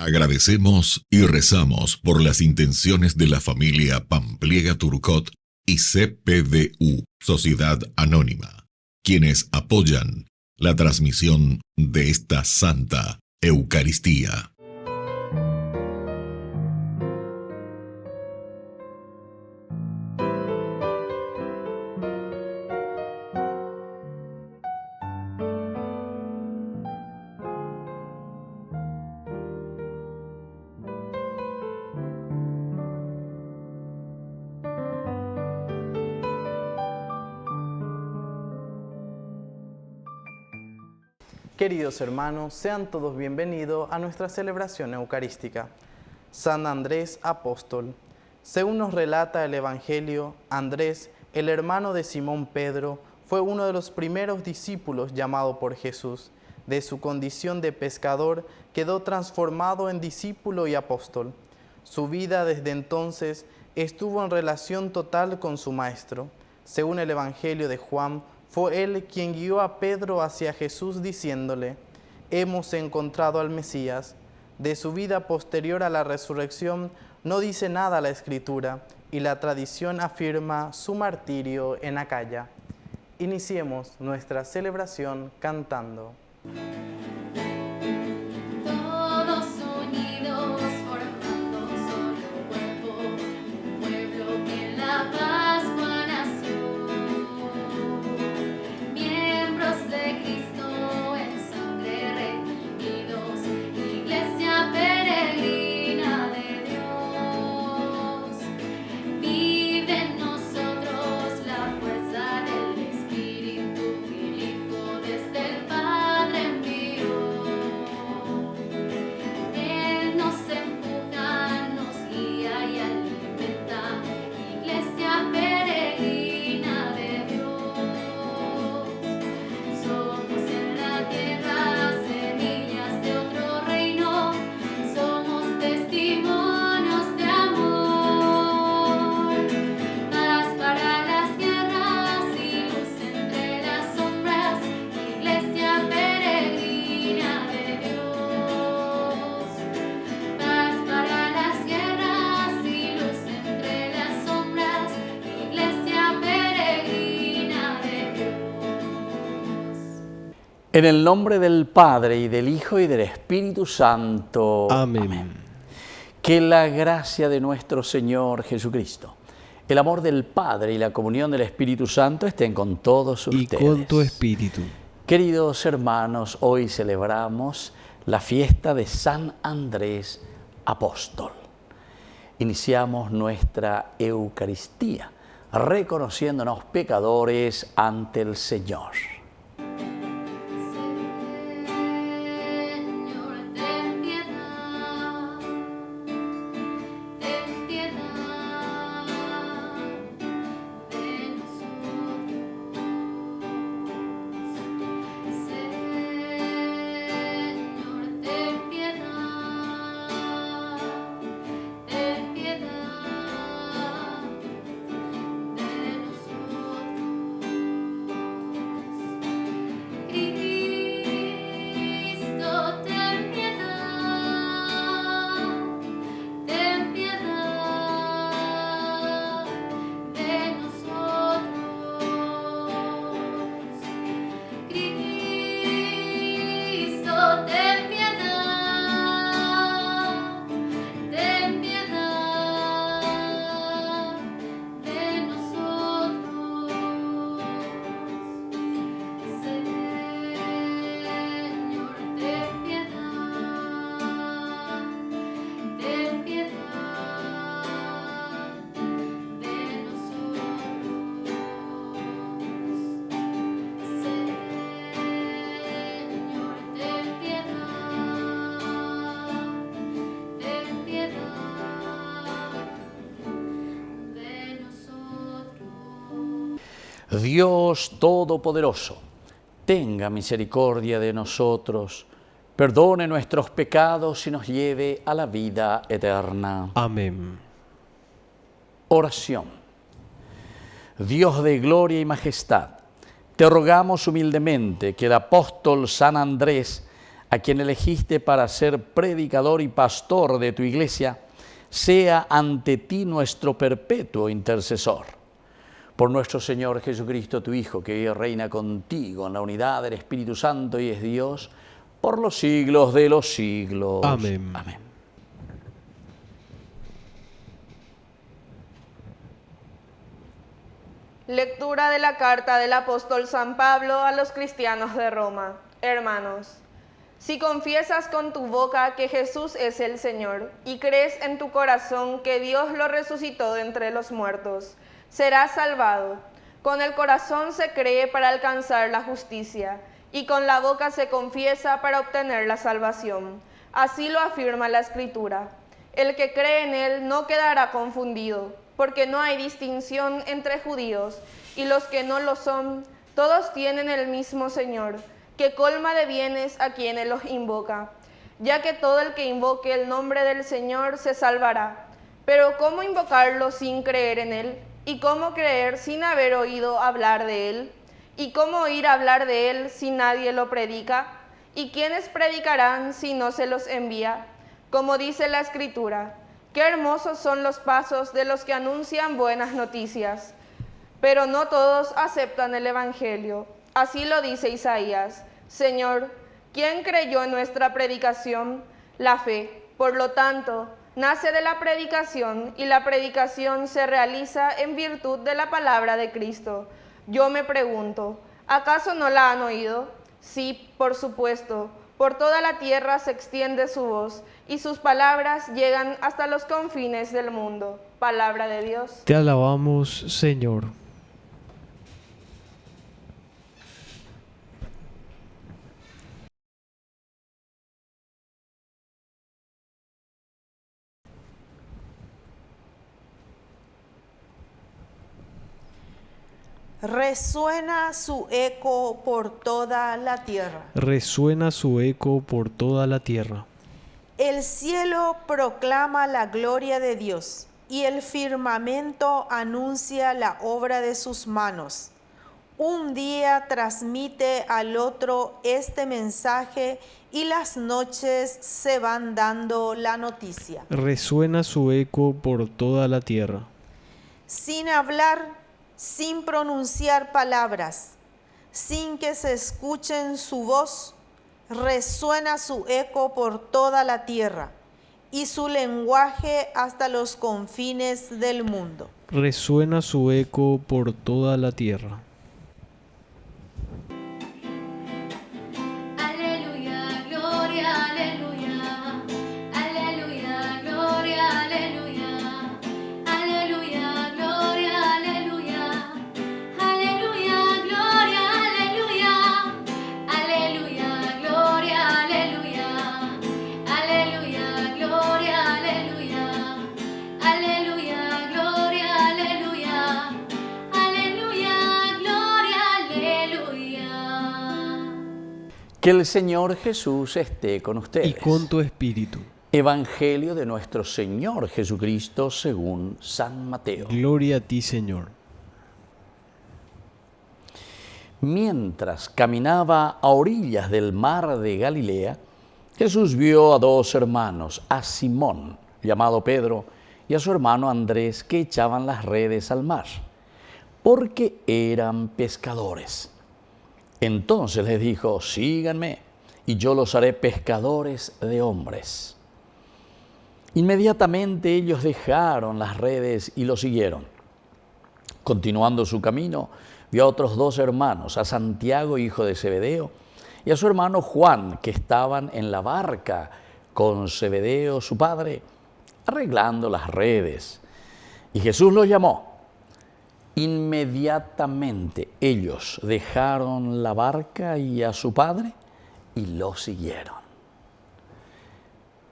Agradecemos y rezamos por las intenciones de la familia Pampliega Turcot y CPDU, Sociedad Anónima, quienes apoyan la transmisión de esta Santa Eucaristía. Queridos hermanos, sean todos bienvenidos a nuestra celebración eucarística. San Andrés Apóstol. Según nos relata el Evangelio, Andrés, el hermano de Simón Pedro, fue uno de los primeros discípulos llamado por Jesús. De su condición de pescador quedó transformado en discípulo y apóstol. Su vida desde entonces estuvo en relación total con su Maestro. Según el Evangelio de Juan, fue él quien guió a Pedro hacia Jesús diciéndole: hemos encontrado al Mesías. De su vida posterior a la resurrección no dice nada la Escritura, y la tradición afirma su martirio en Acaya. Iniciemos nuestra celebración cantando. En el nombre del Padre, y del Hijo, y del Espíritu Santo. Amén. Amén. Que la gracia de nuestro Señor Jesucristo, el amor del Padre y la comunión del Espíritu Santo estén con todos ustedes. Y con tu espíritu. Queridos hermanos, hoy celebramos la fiesta de San Andrés Apóstol. Iniciamos nuestra Eucaristía, reconociéndonos pecadores ante el Señor. Dios Todopoderoso, tenga misericordia de nosotros, perdone nuestros pecados y nos lleve a la vida eterna. Amén. Oración. Dios de gloria y majestad, te rogamos humildemente que el apóstol San Andrés, a quien elegiste para ser predicador y pastor de tu iglesia, sea ante ti nuestro perpetuo intercesor. Por nuestro Señor Jesucristo, tu Hijo, que vive y reina contigo en la unidad del Espíritu Santo y es Dios, por los siglos de los siglos. Amén. Amén. Lectura de la carta del apóstol San Pablo a los cristianos de Roma. Hermanos, si confiesas con tu boca que Jesús es el Señor y crees en tu corazón que Dios lo resucitó de entre los muertos, serás salvado. Con el corazón se cree para alcanzar la justicia y con la boca se confiesa para obtener la salvación. Así lo afirma la Escritura. El que cree en Él no quedará confundido, porque no hay distinción entre judíos y los que no lo son. Todos tienen el mismo Señor, que colma de bienes a quienes los invoca, ya que todo el que invoque el nombre del Señor se salvará. Pero ¿cómo invocarlo sin creer en Él? ¿Y cómo creer sin haber oído hablar de Él? ¿Y cómo oír hablar de Él si nadie lo predica? ¿Y quiénes predicarán si no se los envía? Como dice la Escritura, qué hermosos son los pasos de los que anuncian buenas noticias. Pero no todos aceptan el Evangelio. Así lo dice Isaías: Señor, ¿quién creyó en nuestra predicación? La fe, por lo tanto, nace de la predicación y la predicación se realiza en virtud de la palabra de Cristo. Yo me pregunto, ¿acaso no la han oído? Sí, por supuesto, por toda la tierra se extiende su voz y sus palabras llegan hasta los confines del mundo. Palabra de Dios. Te alabamos, Señor. Resuena su eco por toda la tierra. Resuena su eco por toda la tierra. El cielo proclama la gloria de Dios y el firmamento anuncia la obra de sus manos. Un día transmite al otro este mensaje y las noches se van dando la noticia. Resuena su eco por toda la tierra. Sin hablar, sin pronunciar palabras, sin que se escuchen su voz, resuena su eco por toda la tierra y su lenguaje hasta los confines del mundo. Resuena su eco por toda la tierra. Aleluya, gloria, aleluya. Aleluya, gloria, aleluya. Aleluya, gloria, aleluya. Aleluya, gloria, aleluya. Aleluya, gloria, aleluya. Aleluya, gloria, aleluya. Aleluya, gloria, aleluya. Aleluya, gloria, aleluya. Que el Señor Jesús esté con ustedes. Y con tu espíritu. Evangelio de nuestro Señor Jesucristo según San Mateo. Gloria a ti, Señor. Mientras caminaba a orillas del mar de Galilea, Jesús vio a dos hermanos, a Simón, llamado Pedro, y a su hermano Andrés, que echaban las redes al mar, porque eran pescadores. Entonces les dijo: síganme, y yo los haré pescadores de hombres. Inmediatamente ellos dejaron las redes y lo siguieron. Continuando su camino, vio a otros dos hermanos, a Santiago, hijo de Zebedeo, y a su hermano Juan, que estaban en la barca con Zebedeo, su padre, arreglando las redes. Y Jesús los llamó. Inmediatamente ellos dejaron la barca y a su padre y lo siguieron.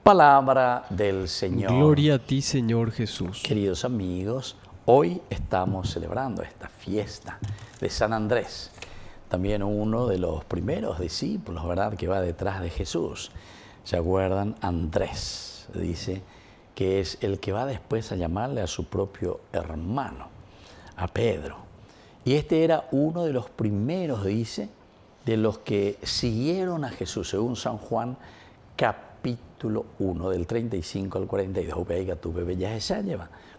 Palabra del Señor. Gloria a ti, Señor Jesús. Queridos amigos, hoy estamos celebrando esta fiesta de San Andrés, también uno de los primeros discípulos, ¿verdad?, que va detrás de Jesús. ¿Se acuerdan? Andrés dice que es el que va después a llamarle a su propio hermano, a Pedro. Y este era uno de los primeros, dice, de los que siguieron a Jesús, según San Juan, capítulo 1, del 35 al 42.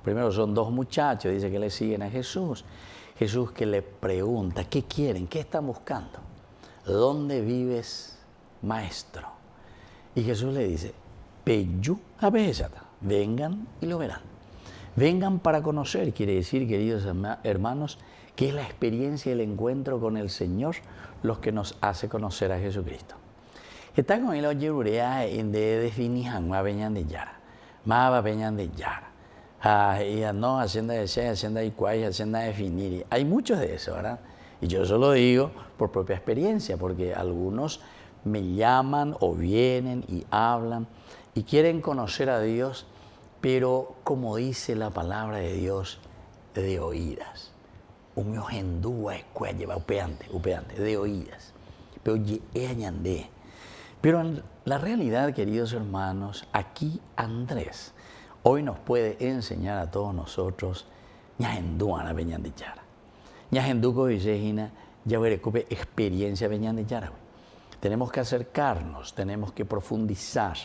Primero son dos muchachos, dice que le siguen a Jesús. Jesús que le pregunta, ¿qué quieren? ¿Qué están buscando? ¿Dónde vives, maestro? Y Jesús le dice, Peyu abejata, vengan y lo verán. Vengan para conocer, quiere decir, queridos hermanos, que es la experiencia y el encuentro con el Señor los que nos hace conocer a Jesucristo. Está con él oye urea en de definir a veñan de yara, maba veñan de yara. Y no, hacienda de ser, hacienda de cuay, hacienda de definir. Hay muchos de eso, ¿verdad? Y yo eso lo digo por propia experiencia, porque algunos me llaman o vienen y hablan y quieren conocer a Dios, pero como dice la palabra de Dios, de oídas. Un hendúa es lleva upeante, de oídas. Pero añandé. Pero en la realidad, queridos hermanos, aquí Andrés hoy nos puede enseñar a todos nosotros ñahendúa na veñan de chara. Ñahenduco y Regina ya verecupe experiencia veñan de chara. Tenemos que acercarnos, tenemos que profundizar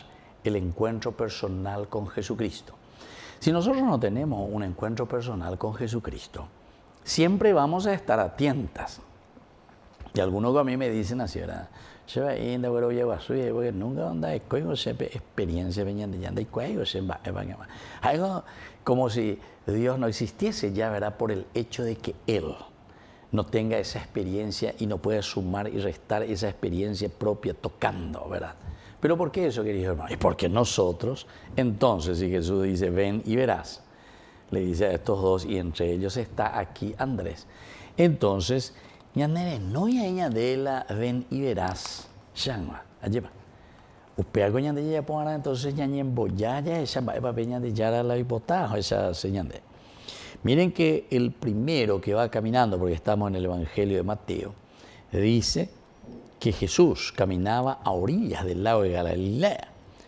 el encuentro personal con Jesucristo. Si nosotros no tenemos un encuentro personal con Jesucristo, siempre vamos a estar atentas. Y algunos a mí me dicen así, ¿verdad? Porque nunca anda experiencia venían de yanda y cuello algo como si Dios no existiese ya, ¿verdad? Por el hecho de que Él no tenga esa experiencia y no pueda sumar y restar esa experiencia propia tocando, ¿verdad? ¿Pero por qué eso, queridos hermanos? Es porque nosotros, entonces, si Jesús dice, ven y verás, le dice a estos dos, y entre ellos está aquí Andrés. Entonces, ñanere, no ya de la ven y verás, shangma, allí va. Upea coñan de ella ponga entonces ñañen boyaya, esa va a peña de yara la hipotajo, esa señal de. Miren que el primero que va caminando, porque estamos en el Evangelio de Mateo, dice que Jesús caminaba a orillas del lago de Galilea.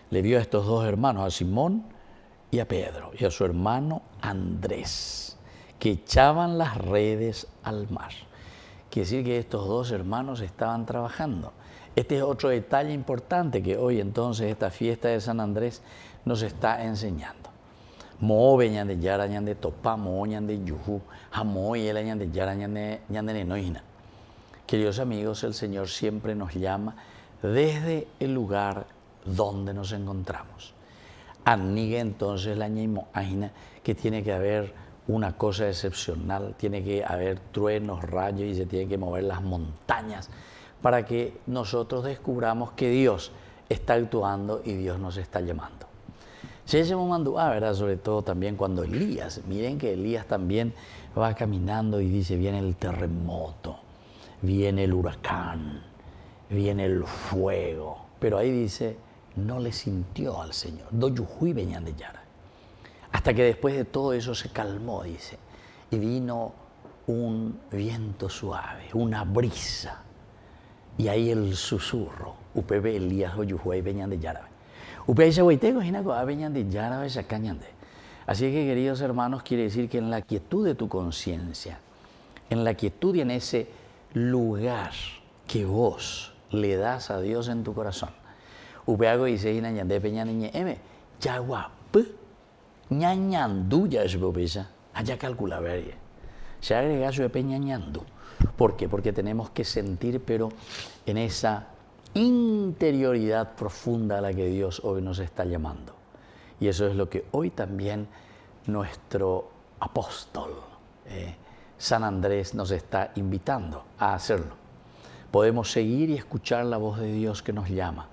Le vio a estos dos hermanos, a Simón y a Pedro, y a su hermano Andrés, que echaban las redes al mar. Quiere decir que estos dos hermanos estaban trabajando. Este es otro detalle importante que hoy entonces esta fiesta de San Andrés nos está enseñando. Mo veñan de yara, ñan de topa, mo ñan de yuju, jamo y el ñan de yara, ñan de nenoina. Queridos amigos, el Señor siempre nos llama desde el lugar donde nos encontramos. Anigue entonces la ñaimoaina que tiene que haber una cosa excepcional, tiene que haber truenos, rayos y se tienen que mover las montañas para que nosotros descubramos que Dios está actuando y Dios nos está llamando. Se llama ¿verdad? Sobre todo también cuando Elías, miren que Elías también va caminando y dice, viene el terremoto, viene el huracán, viene el fuego, pero ahí dice, no le sintió al Señor, doyujuy veñan de yara. Hasta que después de todo eso se calmó, dice, y vino un viento suave, una brisa, y ahí el susurro, upebe Elías doyujuy veñan de yara. Upebe se huitego jinaco a veñan de yara esa cañande. Así que, queridos hermanos, quiere decir que en la quietud de tu conciencia, en la quietud y en ese lugar que vos le das a Dios en tu corazón, upeago dice ñande peña niñe yagua ñañandú ya es bobesa, allá calcula ver. Se agrega su peña ñandú. ¿Por qué? Porque tenemos que sentir, pero en esa interioridad profunda a la que Dios hoy nos está llamando. Y eso es lo que hoy también nuestro apóstol, San Andrés, nos está invitando a hacerlo. Podemos seguir y escuchar la voz de Dios que nos llama,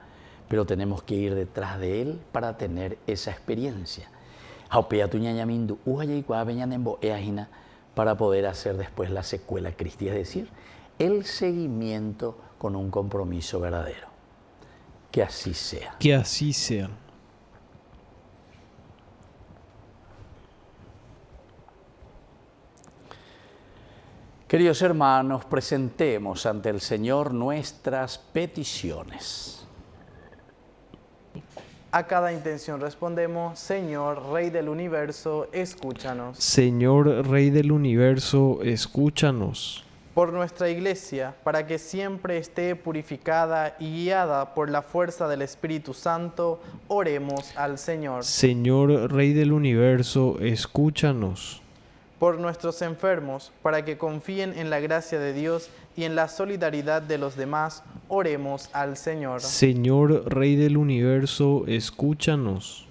pero tenemos que ir detrás de Él para tener esa experiencia. Para poder hacer después la secuela cristiana, es decir, el seguimiento con un compromiso verdadero. Que así sea. Que así sea. Queridos hermanos, presentemos ante el Señor nuestras peticiones. A cada intención respondemos, Señor, Rey del Universo, escúchanos. Señor Rey del Universo, escúchanos. por nuestra Iglesia, para que siempre esté purificada y guiada por la fuerza del Espíritu Santo, oremos al Señor. Señor Rey del Universo, escúchanos. Por nuestros enfermos, para que confíen en la gracia de Dios y en la solidaridad de los demás, oremos al Señor. Señor Rey del Universo, escúchanos.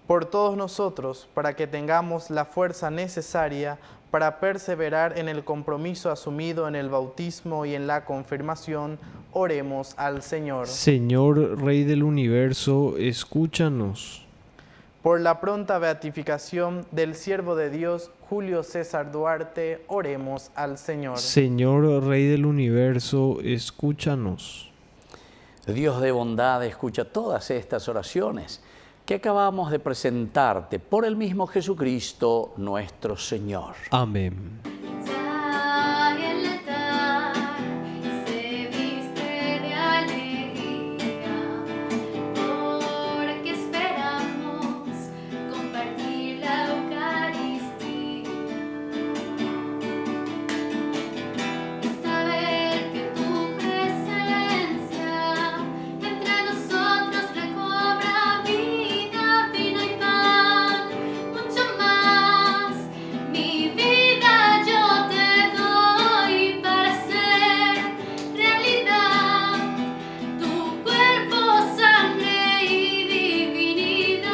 Por todos nosotros, para que tengamos la fuerza necesaria para perseverar en el compromiso asumido en el bautismo y en la confirmación, oremos al Señor. Señor Rey del Universo, escúchanos. Por la pronta beatificación del siervo de Dios, Julio César Duarte, oremos al Señor. Señor Rey del Universo, escúchanos. Dios de bondad, escucha todas estas oraciones que acabamos de presentarte por el mismo Jesucristo nuestro Señor. Amén. Ya el altar se viste de alegría, porque esperamos compartir la Eucaristía. Saber que tu presencia entre nosotros recobra vida, vino y pan, mucho más. Mi vida yo te doy para hacer realidad tu cuerpo, sangre y divinidad.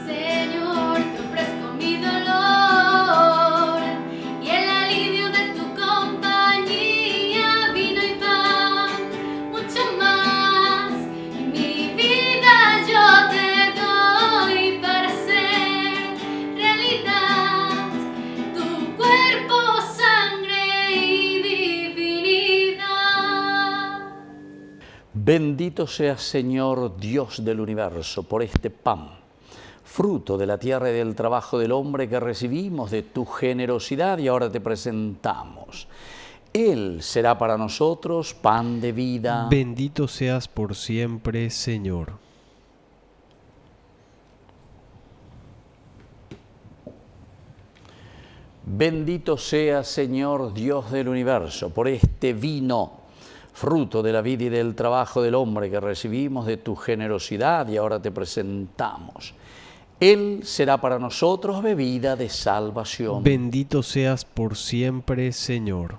Señor, te ofrezco mi dolor y el alivio de tu compañía, vino y pan, mucho más. Y mi vida yo te doy para hacer realidad tu cuerpo, sangre y divinidad. Bendito seas, Señor, Dios del universo, por este pan, fruto de la tierra y del trabajo del hombre que recibimos de tu generosidad y ahora te presentamos. Él será para nosotros pan de vida. Bendito seas por siempre, Señor. Bendito seas, Señor, Dios del universo, por este vino, fruto de la vida y del trabajo del hombre que recibimos de tu generosidad y ahora te presentamos. Él será para nosotros bebida de salvación. Bendito seas por siempre, Señor.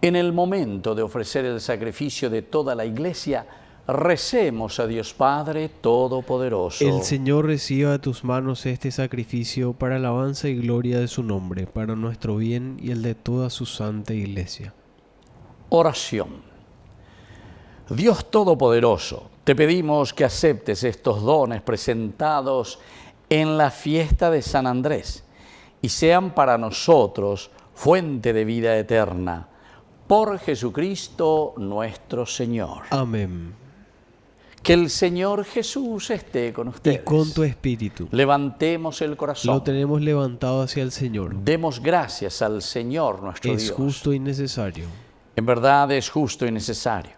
En el momento de ofrecer el sacrificio de toda la Iglesia, recemos a Dios Padre Todopoderoso. El Señor reciba de tus manos este sacrificio para alabanza y gloria de su nombre, para nuestro bien y el de toda su santa Iglesia. Oración. Dios Todopoderoso, te pedimos que aceptes estos dones presentados en la fiesta de San Andrés y sean para nosotros fuente de vida eterna. Por Jesucristo nuestro Señor. Amén. Que el Señor Jesús esté con Y ustedes. con tu espíritu. Levantemos el corazón. Lo tenemos levantado hacia el Señor. Demos gracias al Señor nuestro Es Dios. justo y necesario. En verdad es justo y necesario.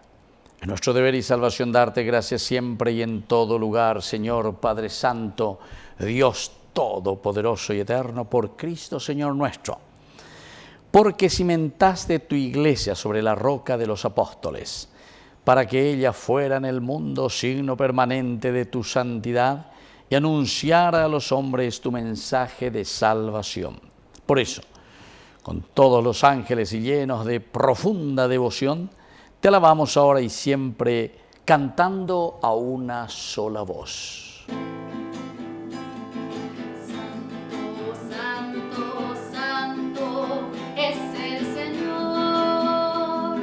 Es nuestro deber y salvación darte gracias siempre y en todo lugar, Señor Padre Santo, Dios Todopoderoso y Eterno, por Cristo Señor nuestro. Porque cimentaste tu iglesia sobre la roca de los apóstoles, para que ella fuera en el mundo signo permanente de tu santidad y anunciara a los hombres tu mensaje de salvación. Por eso, con todos los ángeles y llenos de profunda devoción, te alabamos ahora y siempre, cantando a una sola voz. Santo, santo es el Señor,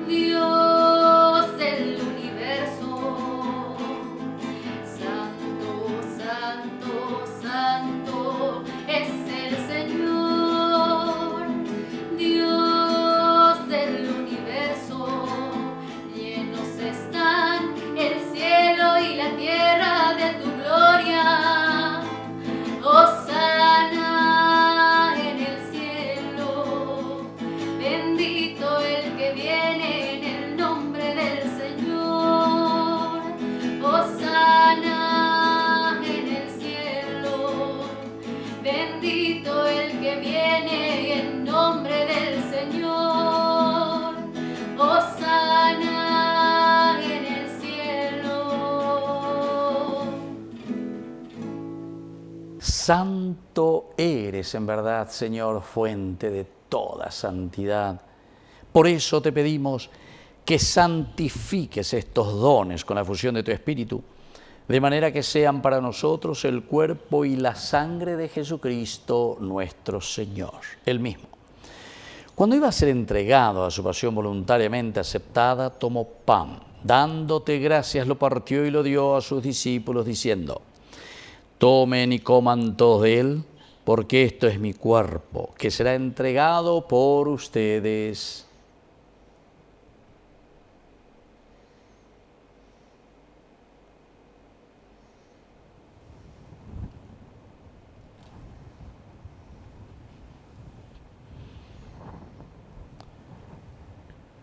Dios del universo. Santo, santo, santo es el Señor, Dios del universo. Llenos están el cielo y la tierra de que viene en nombre del Señor. Hosana en el cielo. Santo eres en verdad, Señor, fuente de toda santidad. Por eso te pedimos que santifiques estos dones con la fusión de tu Espíritu, de manera que sean para nosotros el cuerpo y la sangre de Jesucristo nuestro Señor, Él mismo. Cuando iba a ser entregado a su pasión voluntariamente aceptada, tomó pan, dándote gracias, lo partió y lo dio a sus discípulos, diciendo: tomen y coman todos de él, porque esto es mi cuerpo, que será entregado por ustedes.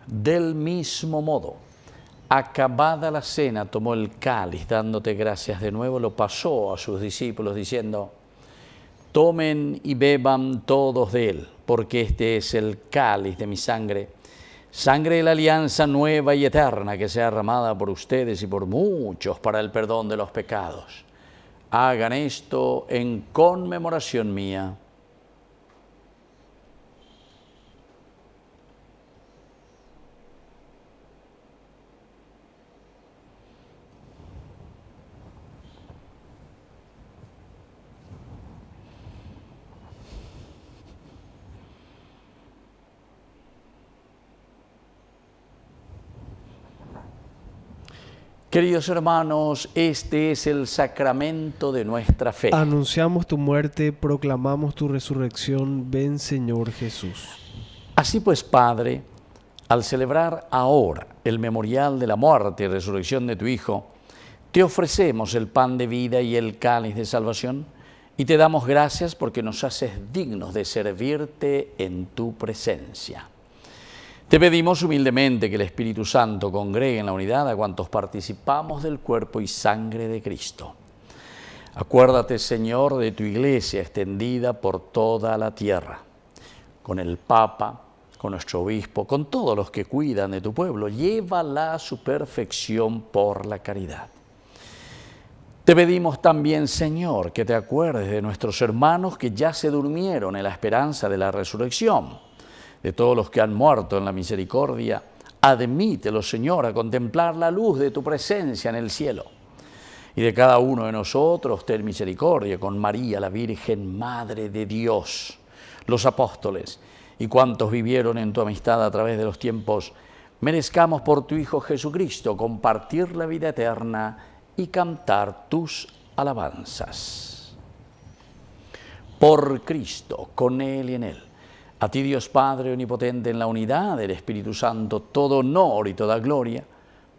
Del mismo modo, acabada la cena, tomó el cáliz, dándote gracias de nuevo, lo pasó a sus discípulos, diciendo: tomen y beban todos de él, porque este es el cáliz de mi sangre, sangre de la alianza nueva y eterna, que sea derramada por ustedes y por muchos para el perdón de los pecados. Hagan esto en conmemoración mía. Queridos hermanos, este es el sacramento de nuestra fe. Anunciamos tu muerte, proclamamos tu resurrección. Ven, Señor Jesús. Así pues, Padre, al celebrar ahora el memorial de la muerte y resurrección de tu Hijo, te ofrecemos el pan de vida y el cáliz de salvación, y te damos gracias porque nos haces dignos de servirte en tu presencia. Te pedimos humildemente que el Espíritu Santo congregue en la unidad a cuantos participamos del cuerpo y sangre de Cristo. Acuérdate, Señor, de tu Iglesia extendida por toda la tierra, con el Papa, con nuestro Obispo, con todos los que cuidan de tu pueblo. Llévala a su perfección por la caridad. Te pedimos también, Señor, que te acuerdes de nuestros hermanos que ya se durmieron en la esperanza de la resurrección, de todos los que han muerto en la misericordia. Admítelos, Señor, a contemplar la luz de tu presencia en el cielo. Y de cada uno de nosotros, ten misericordia con María, la Virgen, Madre de Dios, los apóstoles y cuantos vivieron en tu amistad a través de los tiempos. Merezcamos por tu Hijo Jesucristo compartir la vida eterna y cantar tus alabanzas. Por Cristo, con Él y en Él. A ti, Dios Padre omnipotente, en la unidad del Espíritu Santo, todo honor y toda gloria,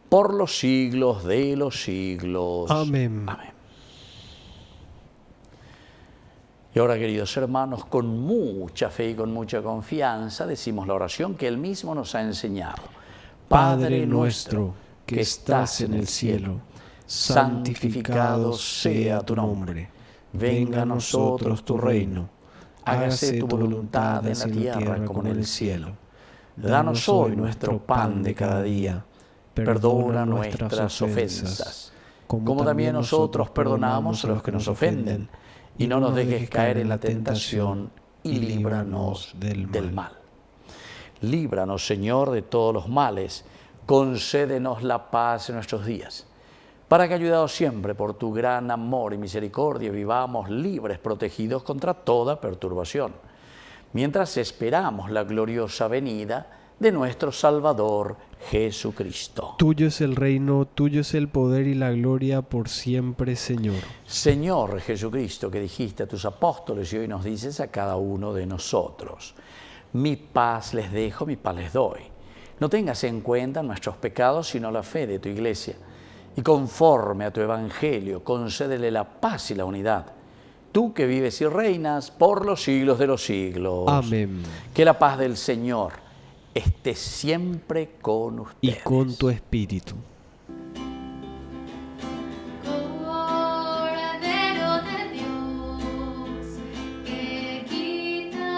por los siglos de los siglos. Amén. Amén. Y ahora, queridos hermanos, con mucha fe y con mucha confianza, decimos la oración que Él mismo nos ha enseñado. Padre nuestro, que estás en el cielo, santificado sea tu nombre. Venga a nosotros tu reino. Hágase tu voluntad en la tierra como en el cielo. Danos hoy nuestro pan de cada día. Perdona nuestras ofensas, como también nosotros perdonamos a los que nos ofenden. Y no nos dejes caer en la tentación, y líbranos del mal. Líbranos, Señor, de todos los males. Concédenos la paz en nuestros días, para que, ayudados siempre por tu gran amor y misericordia, vivamos libres, protegidos contra toda perturbación, mientras esperamos la gloriosa venida de nuestro Salvador Jesucristo. Tuyo es el reino, tuyo es el poder y la gloria por siempre, Señor. Señor Jesucristo, que dijiste a tus apóstoles y hoy nos dices a cada uno de nosotros: mi paz les dejo, mi paz les doy. No tengas en cuenta nuestros pecados, sino la fe de tu Iglesia. Y conforme a tu evangelio, concédele la paz y la unidad. Tú que vives y reinas por los siglos de los siglos. Amén. Que la paz del Señor esté siempre con ustedes. Y con tu espíritu. Cordero de Dios, que quitas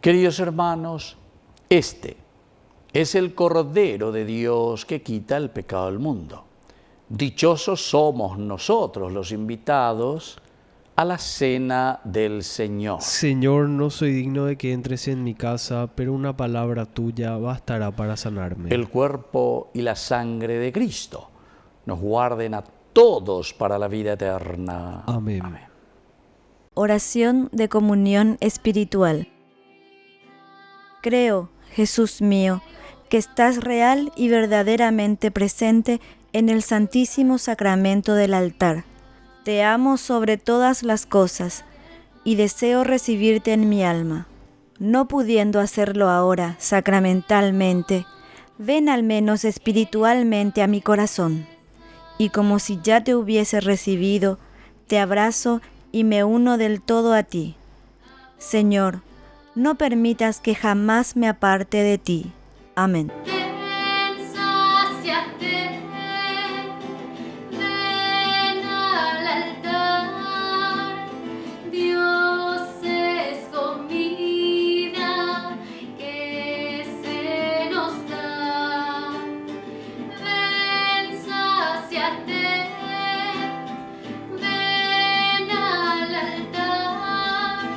Queridos hermanos, este es el Cordero de Dios que quita el pecado del mundo. Dichosos somos nosotros los invitados a la cena del Señor. Señor, no soy digno de que entres en mi casa, pero una palabra tuya bastará para sanarme. El cuerpo y la sangre de Cristo nos guarden a todos para la vida eterna. Amén. Amén. Oración de comunión espiritual. Creo, Jesús mío, que estás real y verdaderamente presente en el Santísimo Sacramento del altar. Te amo sobre todas las cosas y deseo recibirte en mi alma. No pudiendo hacerlo ahora sacramentalmente, ven al menos espiritualmente a mi corazón. Y como si ya te hubiese recibido, te abrazo y me uno del todo a ti. Señor, no permitas que jamás me aparte de ti. Amén. Ven, sáciate, ven al altar. Dios es comida que se nos da. Ven, sáciate, ven al altar.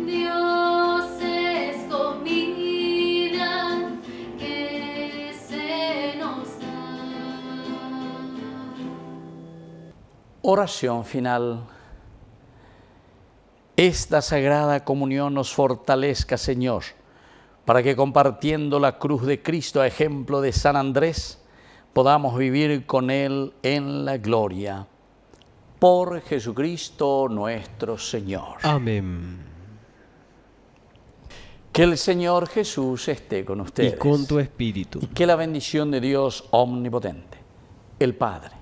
Dios es comida que se nos da. Oración final. Esta sagrada comunión nos fortalezca, Señor, para que compartiendo la cruz de Cristo a ejemplo de San Andrés, podamos vivir con Él en la gloria. Por Jesucristo nuestro Señor. Amén. Que el Señor Jesús esté con ustedes. Y con tu espíritu. Y que la bendición de Dios omnipotente, el Padre,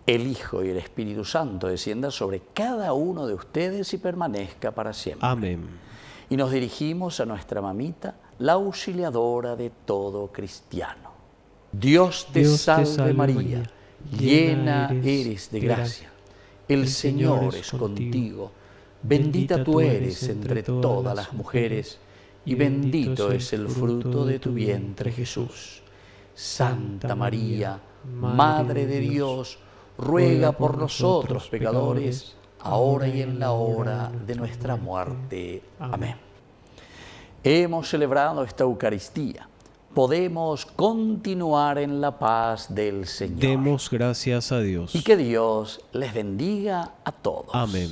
el Hijo y el Espíritu Santo descienda sobre cada uno de ustedes y permanezca para siempre. Amén. Y nos dirigimos a nuestra mamita, la auxiliadora de todo cristiano. Dios te salve María, llena eres de gracia. El Señor es contigo. Bendita tú eres entre todas las mujeres, y bendito es el fruto de tu vientre, Jesús. Santa María, Madre de Dios, ruega por nosotros pecadores, ahora y en la hora de nuestra muerte. Amén. Hemos celebrado esta Eucaristía. Podemos continuar en la paz del Señor. Demos gracias a Dios. Y que Dios les bendiga a todos. Amén.